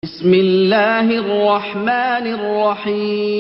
بسم اللہ الرحمن الرحیم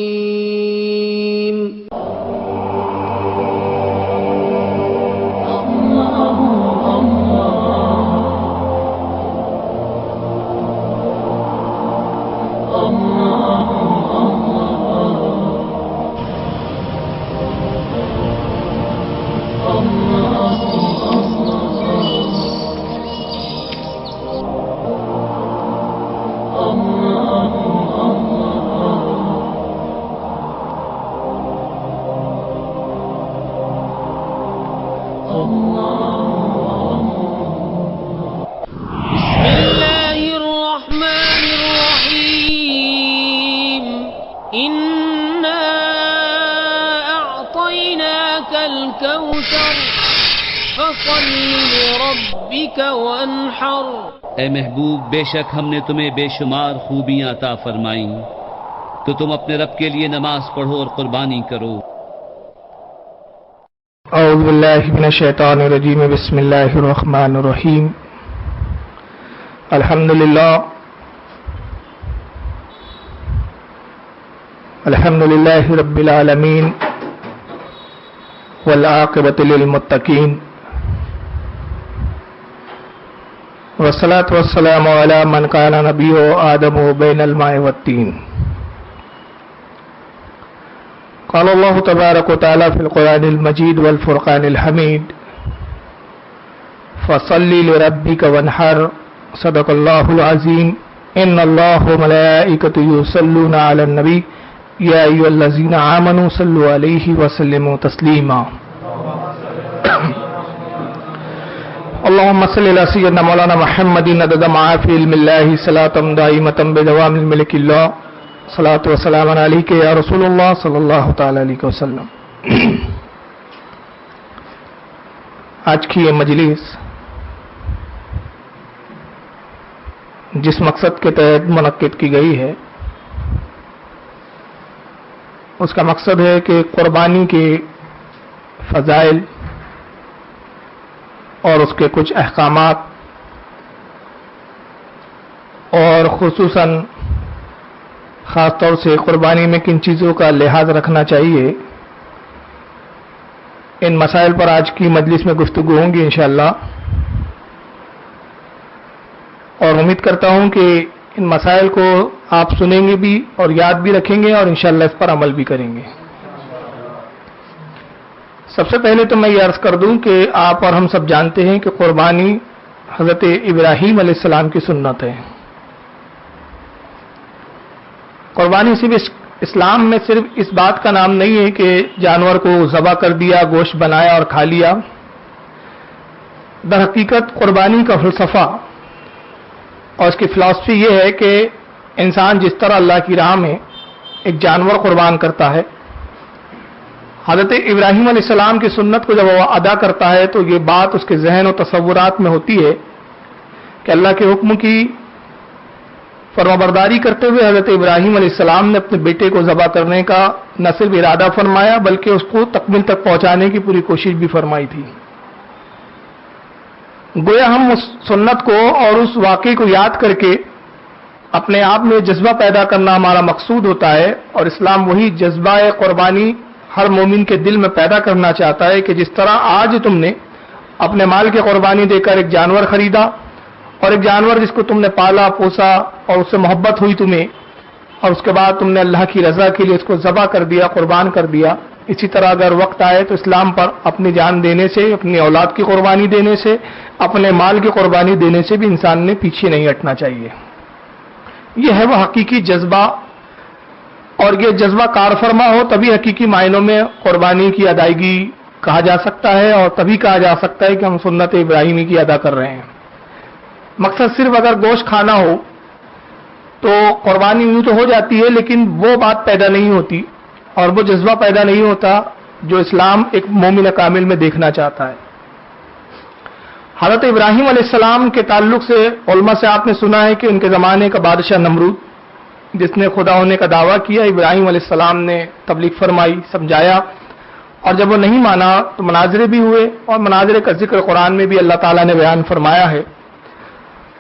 اے محبوب، بے شک ہم نے تمہیں بے شمار خوبیاں عطا فرمائیں، تو تم اپنے رب کے لیے نماز پڑھو اور قربانی کرو۔ اعوذ باللہ من الشیطان الرجیم، بسم اللہ الرحمن الرحیم۔ الحمدللہ رب العالمین والعاقبۃ للمتقین، والصلاة والسلام علی من کان نبی آدم بین الماء والطین۔ قال اللہ تبارک وتعالی فی القرآن المجید والفرقان الحمید، فصل لربک وانحر، صدق اللہ العظیم۔ ان اللہ وملائکتہ یصلون علی النبی، یا ایھا الذین آمنوا صلوا علیہ وسلموا تسلیما۔ اللهم صل على سيدنا مولانا محمد عدد ما في علم الله، صلاة دائمة بدوام الملك الله، صلاة وسلام عليك يا رسول الله صلى الله تعالى عليه وسلم۔ آج کی یہ مجلس جس مقصد کے تحت منعقد کی گئی ہے، اس کا مقصد ہے کہ قربانی کے فضائل اور اس کے کچھ احکامات، اور خصوصاً خاص طور سے قربانی میں کن چیزوں کا لحاظ رکھنا چاہیے، ان مسائل پر آج کی مجلس میں گفتگو ہوں گی انشاءاللہ، اور امید کرتا ہوں کہ ان مسائل کو آپ سنیں گے بھی اور یاد بھی رکھیں گے اور انشاءاللہ اس پر عمل بھی کریں گے۔ سب سے پہلے تو میں یہ عرض کر دوں کہ آپ اور ہم سب جانتے ہیں کہ قربانی حضرت ابراہیم علیہ السلام کی سنت ہے۔ قربانی صرف اسلام میں صرف اس بات کا نام نہیں ہے کہ جانور کو ذبح کر دیا، گوشت بنایا اور کھا لیا۔ در حقیقت قربانی کا فلسفہ اور اس کی فلسفی یہ ہے کہ انسان جس طرح اللہ کی راہ میں ایک جانور قربان کرتا ہے، حضرت ابراہیم علیہ السلام کی سنت کو جب وہ ادا کرتا ہے تو یہ بات اس کے ذہن و تصورات میں ہوتی ہے کہ اللہ کے حکم کی فرمانبرداری کرتے ہوئے حضرت ابراہیم علیہ السلام نے اپنے بیٹے کو ذبح کرنے کا نہ صرف ارادہ فرمایا بلکہ اس کو تکمیل تک پہنچانے کی پوری کوشش بھی فرمائی تھی۔ گویا ہم اس سنت کو اور اس واقعے کو یاد کر کے اپنے آپ میں جذبہ پیدا کرنا ہمارا مقصود ہوتا ہے، اور اسلام وہی جذبہ قربانی ہر مومن کے دل میں پیدا کرنا چاہتا ہے کہ جس طرح آج تم نے اپنے مال کی قربانی دے کر ایک جانور خریدا، اور ایک جانور جس کو تم نے پالا پوسا اور اس سے محبت ہوئی تمہیں، اور اس کے بعد تم نے اللہ کی رضا کے لیے اس کو ذبح کر دیا، قربان کر دیا، اسی طرح اگر وقت آئے تو اسلام پر اپنی جان دینے سے، اپنی اولاد کی قربانی دینے سے، اپنے مال کی قربانی دینے سے بھی انسان نے پیچھے نہیں ہٹنا چاہیے۔ یہ ہے وہ حقیقی جذبہ، اور یہ جذبہ کار فرما ہو تبھی حقیقی معنوں میں قربانی کی ادائیگی کہا جا سکتا ہے، اور تبھی کہا جا سکتا ہے کہ ہم سنت ابراہیمی کی ادا کر رہے ہیں۔ مقصد صرف اگر گوشت کھانا ہو تو قربانی یوں تو ہو جاتی ہے، لیکن وہ بات پیدا نہیں ہوتی اور وہ جذبہ پیدا نہیں ہوتا جو اسلام ایک مومن کامل میں دیکھنا چاہتا ہے۔ حضرت ابراہیم علیہ السلام کے تعلق سے علماء سے آپ نے سنا ہے کہ ان کے زمانے کا بادشاہ نمرود، جس نے خدا ہونے کا دعویٰ کیا، ابراہیم علیہ السلام نے تبلیغ فرمائی، سمجھایا، اور جب وہ نہیں مانا تو مناظرے بھی ہوئے، اور مناظرے کا ذکر قرآن میں بھی اللہ تعالیٰ نے بیان فرمایا ہے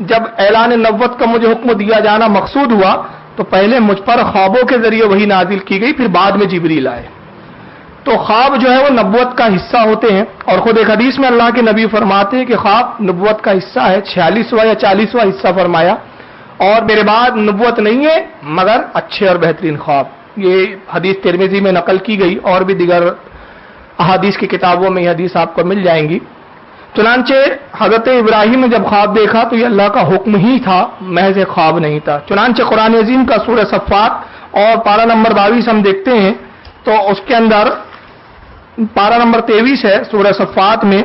جب اعلان نبوت کا مجھے حکم دیا جانا مقصود ہوا تو پہلے مجھ پر خوابوں کے ذریعے وہی نازل کی گئی، پھر بعد میں جبریل آئے۔ تو خواب جو ہے وہ نبوت کا حصہ ہوتے ہیں، اور خود ایک حدیث میں اللہ کے نبی فرماتے ہیں کہ خواب نبوت کا حصہ ہے، 46واں یا 40واں حصہ فرمایا، اور میرے بعد نبوت نہیں ہے مگر اچھے اور بہترین خواب۔ یہ حدیث ترمذی میں نقل کی گئی، اور بھی دیگر احادیث کی کتابوں میں یہ حدیث آپ کو مل جائیں گی۔ چنانچہ حضرت ابراہیم نے جب خواب دیکھا تو یہ اللہ کا حکم ہی تھا، محض ایک خواب نہیں تھا۔ چنانچہ قرآن عظیم کا سورہ صفات اور پارہ نمبر 22 ہم دیکھتے ہیں تو اس کے اندر پارہ نمبر 23 ہے سورہ صفات میں،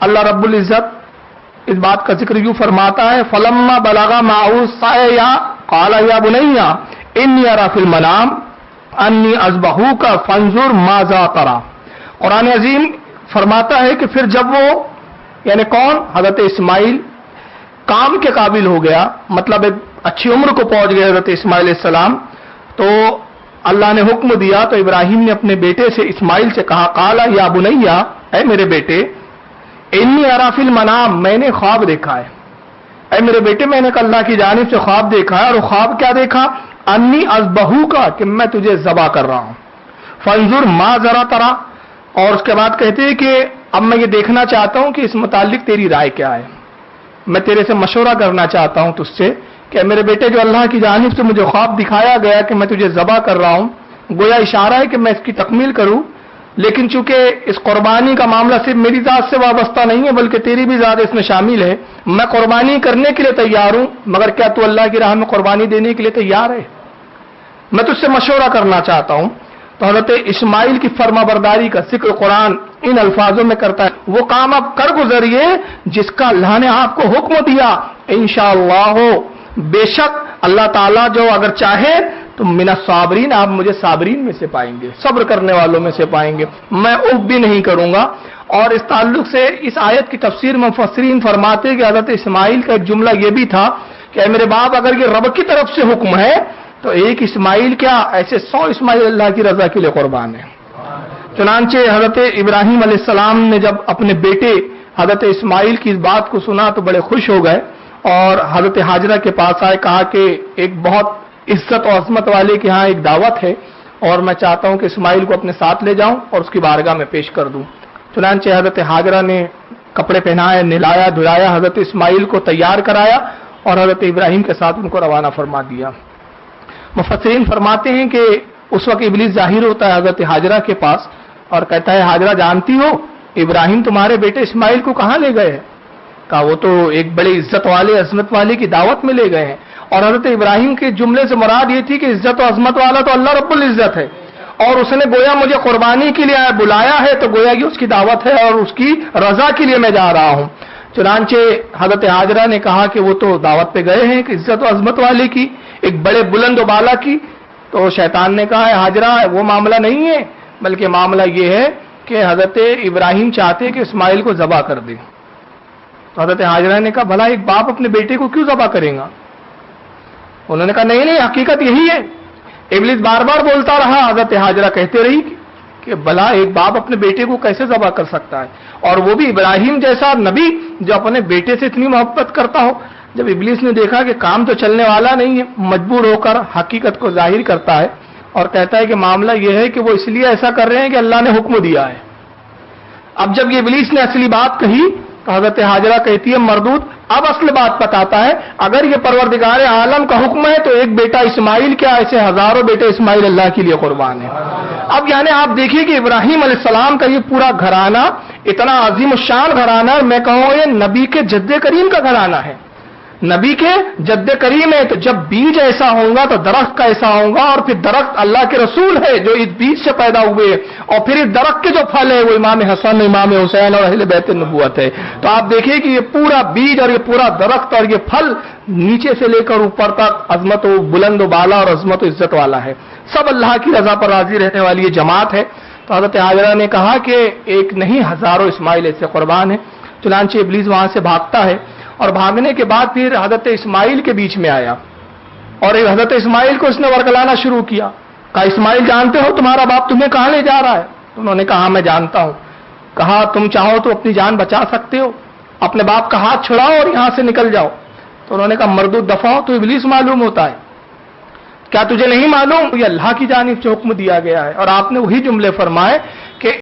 اللہ رب العزت اس بات کا ذکر یوں فرماتا ہے، فلما بلغ معه السعي قال يا بني اني ارى في المنام انی اذبحوک فانظر ماذا ترى۔ قرآن عظیم فرماتا ہے کہ پھر جب وہ یعنی کون، حضرت اسماعیل کام کے قابل ہو گیا، مطلب ایک اچھی عمر کو پہنچ گئے حضرت اسماعیل علیہ السلام، تو اللہ نے حکم دیا تو ابراہیم نے اپنے بیٹے سے اسماعیل سے کہا، قال یا بنیا، اے میرے بیٹے، انی ارى فی المنام، میں نے خواب دیکھا ہے، اے میرے بیٹے میں نے اللہ کی جانب سے خواب دیکھا ہے، اور خواب کیا دیکھا، انی اذبحوک، کہ میں تجھے ذبح کر رہا ہوں، فانظر ماذا ترى، اور اس کے بعد کہتے ہیں کہ اب میں یہ دیکھنا چاہتا ہوں کہ اس متعلق تیری رائے کیا ہے، میں تیرے سے مشورہ کرنا چاہتا ہوں تجھ سے کہ میرے بیٹے جو اللہ کی جانب سے مجھے خواب دکھایا گیا کہ میں تجھے ذبح کر رہا ہوں، گویا اشارہ ہے کہ میں اس کی تکمیل کروں، لیکن چونکہ اس قربانی کا معاملہ صرف میری ذات سے وابستہ نہیں ہے بلکہ تیری بھی ذات اس میں شامل ہے، میں قربانی کرنے کے لیے تیار ہوں، مگر کیا تو اللہ کی راہ میں قربانی دینے کے لیے تیار ہے؟ میں تجھ سے مشورہ کرنا چاہتا ہوں۔ تو حضرت اسماعیل کی فرما برداری کا ذکر قرآن ان الفاظوں میں کرتا ہے، وہ کام آپ کر گزریے جس کا اللہ نے آپ کو حکم دیا، انشاءاللہ بے شک اللہ تعالیٰ جو اگر چاہے تو من الصابرین، آپ مجھے صابرین میں سے پائیں گے، صبر کرنے والوں میں سے پائیں گے، میں اف بھی نہیں کروں گا۔ اور اس تعلق سے اس آیت کی تفسیر میں مفسرین فرماتے کہ حضرت اسماعیل کا ایک جملہ یہ بھی تھا کہ اے میرے باپ، اگر یہ رب کی طرف سے حکم ہے تو ایک اسماعیل کیا، ایسے 100 اسماعیل اللہ کی رضا کے لیے قربان ہے۔ چنانچہ حضرت ابراہیم علیہ السلام نے جب اپنے بیٹے حضرت اسماعیل کی اس بات کو سنا تو بڑے خوش ہو گئے، اور حضرت حاجرہ کے پاس آئے، کہا کہ ایک بہت عزت و عظمت والے کے ہاں ایک دعوت ہے، اور میں چاہتا ہوں کہ اسماعیل کو اپنے ساتھ لے جاؤں اور اس کی بارگاہ میں پیش کر دوں۔ چنانچہ حضرت حاجرہ نے کپڑے پہنائے، نلایا دھلایا، حضرت اسماعیل کو تیار کرایا اور حضرت ابراہیم کے ساتھ ان کو روانہ فرما دیا۔ مفسرین فرماتے ہیں کہ اس وقت ابلیس ظاہر ہوتا ہے حضرت حاجرہ کے پاس اور کہتا ہے، حاجرہ جانتی ہو ابراہیم تمہارے بیٹے اسماعیل کو کہاں لے گئے ہیں؟ کہا وہ تو ایک بڑے عزت والے عظمت والے کی دعوت میں لے گئے ہیں، اور حضرت ابراہیم کے جملے سے مراد یہ تھی کہ عزت و عظمت والا تو اللہ رب العزت ہے، اور اس نے گویا مجھے قربانی کے لیے بلایا ہے تو گویا کہ اس کی دعوت ہے اور اس کی رضا کے لیے میں جا رہا ہوں۔ چنانچہ حضرت حاجرہ نے کہا کہ وہ تو دعوت پہ گئے ہیں کہ عزت و عظمت والے کی، ایک بڑے بلند و بالا کی، تو شیطان نے کہا ہے حاجرہ وہ معاملہ نہیں ہے، بلکہ معاملہ یہ ہے کہ حضرت ابراہیم چاہتے کہ اسماعیل کو ذبح کر دے۔ تو حضرت حاجرہ نے کہا بھلا ایک باپ اپنے بیٹے کو کیوں ذبح کرے گا؟ انہوں نے کہا نہیں نہیں، حقیقت یہی ہے۔ ابلیس بار بار بولتا رہا، حضرت حاجرہ کہتے رہی کہ بھلا ایک باپ اپنے بیٹے کو کیسے ذبح کر سکتا ہے، اور وہ بھی ابراہیم جیسا نبی جو اپنے بیٹے سے اتنی محبت کرتا ہو۔ جب ابلیس نے دیکھا کہ کام تو چلنے والا نہیں ہے، مجبور ہو کر حقیقت کو ظاہر کرتا ہے اور کہتا ہے کہ معاملہ یہ ہے کہ وہ اس لیے ایسا کر رہے ہیں کہ اللہ نے حکم دیا ہے۔ اب جب یہ ابلیس نے اصلی بات کہی تو حضرت حاجرہ کہتی ہے مردود، اب اصل بات بتاتا ہے، اگر یہ پروردگار عالم کا حکم ہے تو ایک بیٹا اسماعیل کیا، ایسے ہزاروں بیٹے اسماعیل اللہ کے لیے قربان ہے۔ اب یعنی آپ دیکھیے کہ ابراہیم علیہ السلام کا یہ پورا گھرانہ اتنا عظیم الشان گھرانہ، میں کہوں یہ نبی کے جد کریم کا گھرانہ ہے، نبی کے جد کریم ہے، تو جب بیج ایسا ہوگا تو درخت کا ایسا ہوگا، اور پھر درخت اللہ کے رسول ہے جو اس بیج سے پیدا ہوئے، اور پھر اس درخت کے جو پھل ہے وہ امام حسن، امام حسین اور اہل بیت النبوت ہے۔ تو آپ دیکھیے کہ یہ پورا بیج اور یہ پورا درخت اور یہ پھل نیچے سے لے کر اوپر تک عظمت و بلند و بالا اور عظمت و عزت والا ہے، سب اللہ کی رضا پر راضی رہنے والی یہ جماعت ہے۔ تو حضرت حاجرہ نے کہا کہ ایک نہیں ہزاروں اسماعیل ایسے قربان ہیں۔ چنانچہ ابلیس وہاں سے بھاگتا ہے، اور بھاگنے کے بعد پھر حضرت اسماعیل کے بیچ میں آیا اور حضرت اسماعیل کو اس نے ورگلانا شروع کیا، کہا اسماعیل جانتے ہو تمہارا باپ تمہیں کہاں لے جا رہا ہے؟ انہوں نے کہا میں جانتا ہوں۔ کہا تم چاہو تو اپنی جان بچا سکتے ہو، اپنے باپ کا ہاتھ چھڑاؤ اور یہاں سے نکل جاؤ۔ تو انہوں نے کہا مردود دفع تو ابلیس معلوم ہوتا ہے، کیا تجھے نہیں معلوم یہ اللہ کی جانب سے حکم دیا گیا ہے؟ اور آپ نے وہی جملے فرمائے